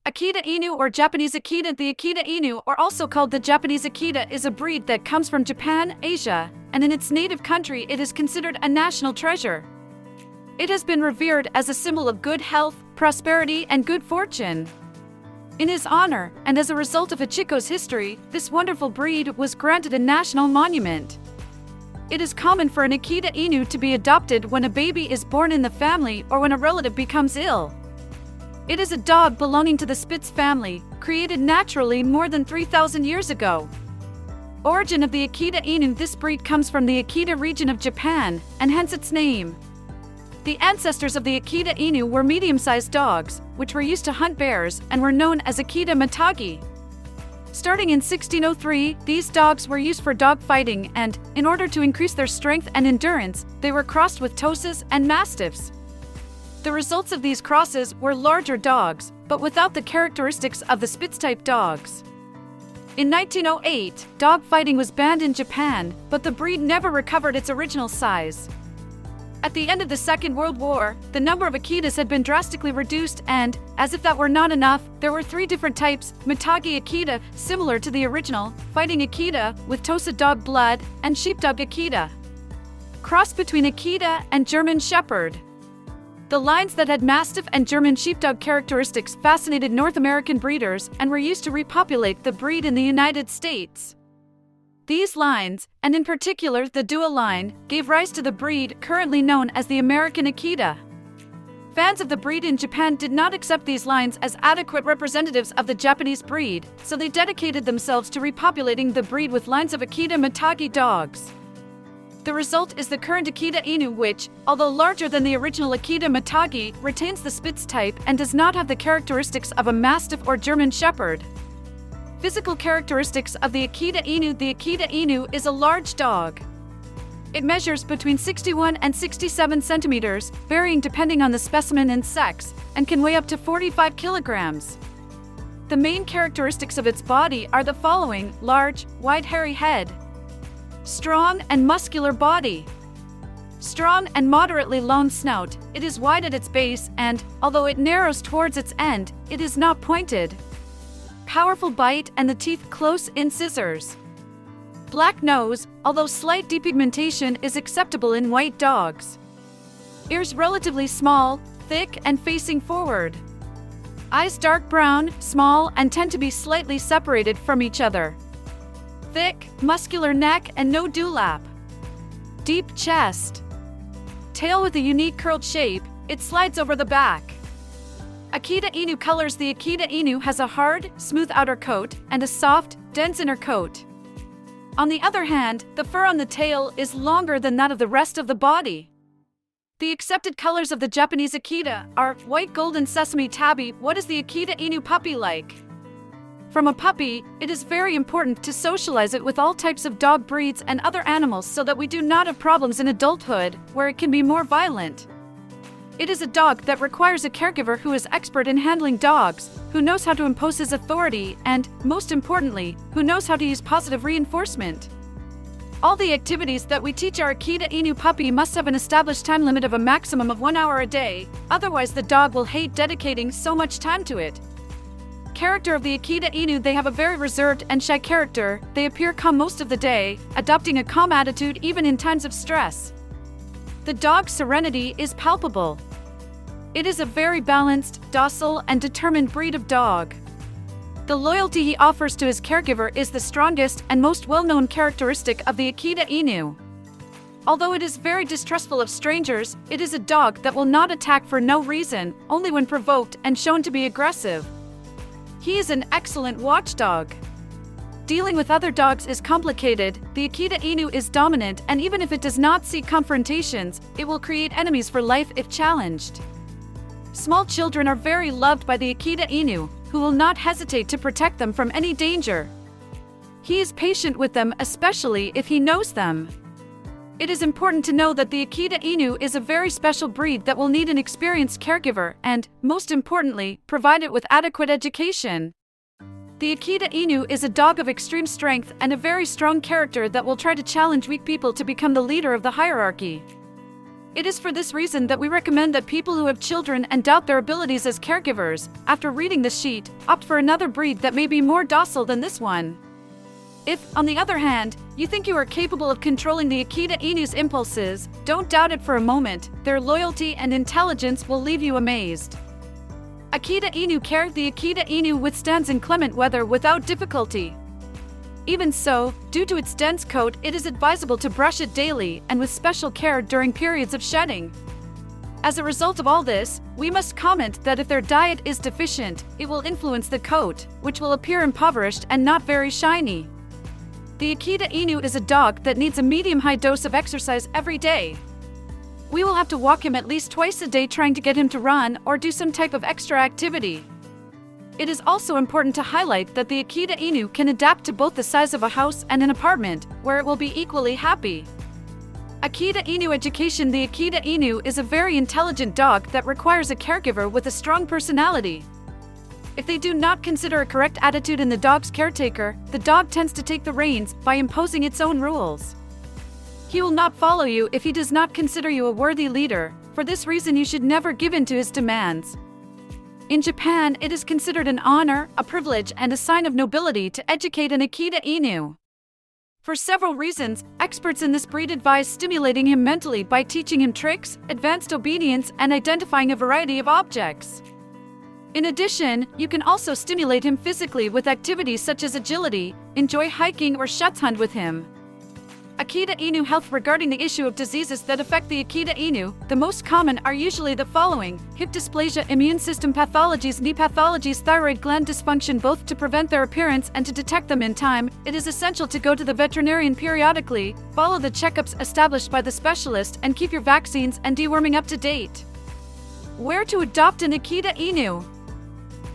Akita Inu or Japanese Akita. The Akita Inu, or also called the Japanese Akita, is a breed that comes from Japan, Asia, and in its native country it is considered a national treasure. It has been revered as a symbol of good health, prosperity, and good fortune. In his honor, and as a result of Hachiko's history, this wonderful breed was granted a national monument. It is common for an Akita Inu to be adopted when a baby is born in the family or when a relative becomes ill. It is a dog belonging to the Spitz family, created naturally more than 3,000 years ago. Origin of the Akita Inu. This breed comes from the Akita region of Japan, and hence its name. The ancestors of the Akita Inu were medium-sized dogs, which were used to hunt bears and were known as Akita Matagi. Starting in 1603, these dogs were used for dog fighting and, in order to increase their strength and endurance, they were crossed with Tosas and Mastiffs. The results of these crosses were larger dogs, but without the characteristics of the Spitz-type dogs. In 1908, dog fighting was banned in Japan, but the breed never recovered its original size. At the end of the Second World War, the number of Akitas had been drastically reduced and, as if that were not enough, there were 3 different types: Matagi Akita, similar to the original, Fighting Akita, with Tosa dog blood, and Sheepdog Akita. Cross between Akita and German Shepherd. The lines that had Mastiff and German Sheepdog characteristics fascinated North American breeders and were used to repopulate the breed in the United States. These lines, and in particular the Dua line, gave rise to the breed currently known as the American Akita. Fans of the breed in Japan did not accept these lines as adequate representatives of the Japanese breed, so they dedicated themselves to repopulating the breed with lines of Akita Matagi dogs. The result is the current Akita Inu, which, although larger than the original Akita Matagi, retains the Spitz type and does not have the characteristics of a Mastiff or German Shepherd. Physical characteristics of the Akita Inu. The Akita Inu is a large dog. It measures between 61 and 67 centimeters, varying depending on the specimen and sex, and can weigh up to 45 kilograms. The main characteristics of its body are the following: large, wide hairy head, strong and muscular body, strong and moderately long snout. It is wide at its base and, although it narrows towards its end, it is not pointed. Powerful bite and the teeth close incisors. Black nose, although slight depigmentation is acceptable in white dogs. Ears relatively small, thick and facing forward. Eyes dark brown, small and tend to be slightly separated from each other. Thick, muscular neck and no dewlap. Deep chest. Tail with a unique curled shape, it slides over the back. Akita Inu colors. The Akita Inu has a hard, smooth outer coat and a soft, dense inner coat. On the other hand, the fur on the tail is longer than that of the rest of the body. The accepted colors of the Japanese Akita are white, gold and sesame tabby. What is the Akita Inu puppy like? From a puppy, it is very important to socialize it with all types of dog breeds and other animals so that we do not have problems in adulthood, where it can be more violent. It is a dog that requires a caregiver who is expert in handling dogs, who knows how to impose his authority, and, most importantly, who knows how to use positive reinforcement. All the activities that we teach our Akita Inu puppy must have an established time limit of a maximum of 1 hour a day, otherwise the dog will hate dedicating so much time to it. Character of the Akita Inu. They have a very reserved and shy character. They appear calm most of the day, adopting a calm attitude even in times of stress. The dog's serenity is palpable. It is a very balanced, docile, and determined breed of dog. The loyalty he offers to his caregiver is the strongest and most well-known characteristic of the Akita Inu. Although it is very distrustful of strangers, it is a dog that will not attack for no reason, only when provoked and shown to be aggressive. He is an excellent watchdog. Dealing with other dogs is complicated. The Akita Inu is dominant, and even if it does not seek confrontations, it will create enemies for life if challenged. Small children are very loved by the Akita Inu, who will not hesitate to protect them from any danger. He is patient with them, especially if he knows them. It is important to know that the Akita Inu is a very special breed that will need an experienced caregiver and, most importantly, provide it with adequate education. The Akita Inu is a dog of extreme strength and a very strong character that will try to challenge weak people to become the leader of the hierarchy. It is for this reason that we recommend that people who have children and doubt their abilities as caregivers, after reading the sheet, opt for another breed that may be more docile than this one. If, on the other hand, you think you are capable of controlling the Akita Inu's impulses, don't doubt it for a moment. Their loyalty and intelligence will leave you amazed. Akita Inu Care. The Akita Inu withstands inclement weather without difficulty. Even so, due to its dense coat, it is advisable to brush it daily and with special care during periods of shedding. As a result of all this, we must comment that if their diet is deficient, it will influence the coat, which will appear impoverished and not very shiny. The Akita Inu is a dog that needs a medium-high dose of exercise every day. We will have to walk him at least twice a day, trying to get him to run or do some type of extra activity. It is also important to highlight that the Akita Inu can adapt to both the size of a house and an apartment, where it will be equally happy. Akita Inu Education. The Akita Inu is a very intelligent dog that requires a caregiver with a strong personality. If they do not consider a correct attitude in the dog's caretaker, the dog tends to take the reins by imposing its own rules. He will not follow you if he does not consider you a worthy leader. For this reason, you should never give in to his demands. In Japan, it is considered an honor, a privilege, and a sign of nobility to educate an Akita Inu. For several reasons, experts in this breed advise stimulating him mentally by teaching him tricks, advanced obedience, and identifying a variety of objects. In addition, you can also stimulate him physically with activities such as agility, enjoy hiking or shuts hunt with him. Akita Inu Health. Regarding the issue of diseases that affect the Akita Inu, the most common are usually the following: hip dysplasia, immune system pathologies, knee pathologies, thyroid gland dysfunction. Both to prevent their appearance and to detect them in time, it is essential to go to the veterinarian periodically, follow the checkups established by the specialist, and keep your vaccines and deworming up to date. Where to adopt an Akita Inu?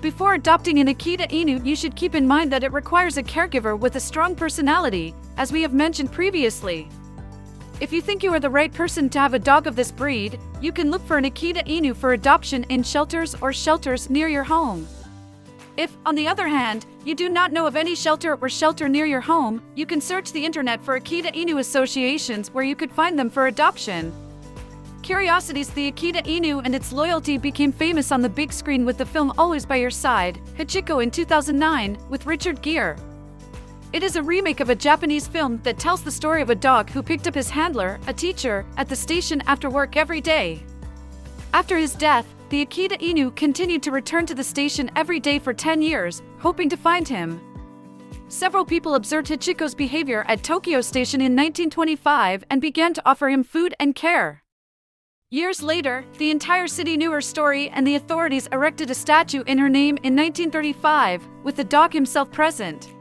Before adopting an Akita Inu, you should keep in mind that it requires a caregiver with a strong personality, as we have mentioned previously. If you think you are the right person to have a dog of this breed, you can look for an Akita Inu for adoption in shelters or shelters near your home. If, on the other hand, you do not know of any shelter or shelter near your home, you can search the internet for Akita Inu associations where you could find them for adoption. Curiosities. The Akita Inu and its loyalty became famous on the big screen with the film Always by Your Side, Hachiko in 2009, with Richard Gere. It is a remake of a Japanese film that tells the story of a dog who picked up his handler, a teacher, at the station after work every day. After his death, the Akita Inu continued to return to the station every day for 10 years, hoping to find him. Several people observed Hachiko's behavior at Tokyo Station in 1925 and began to offer him food and care. Years later, the entire city knew her story and the authorities erected a statue in her name in 1935, with the dog himself present.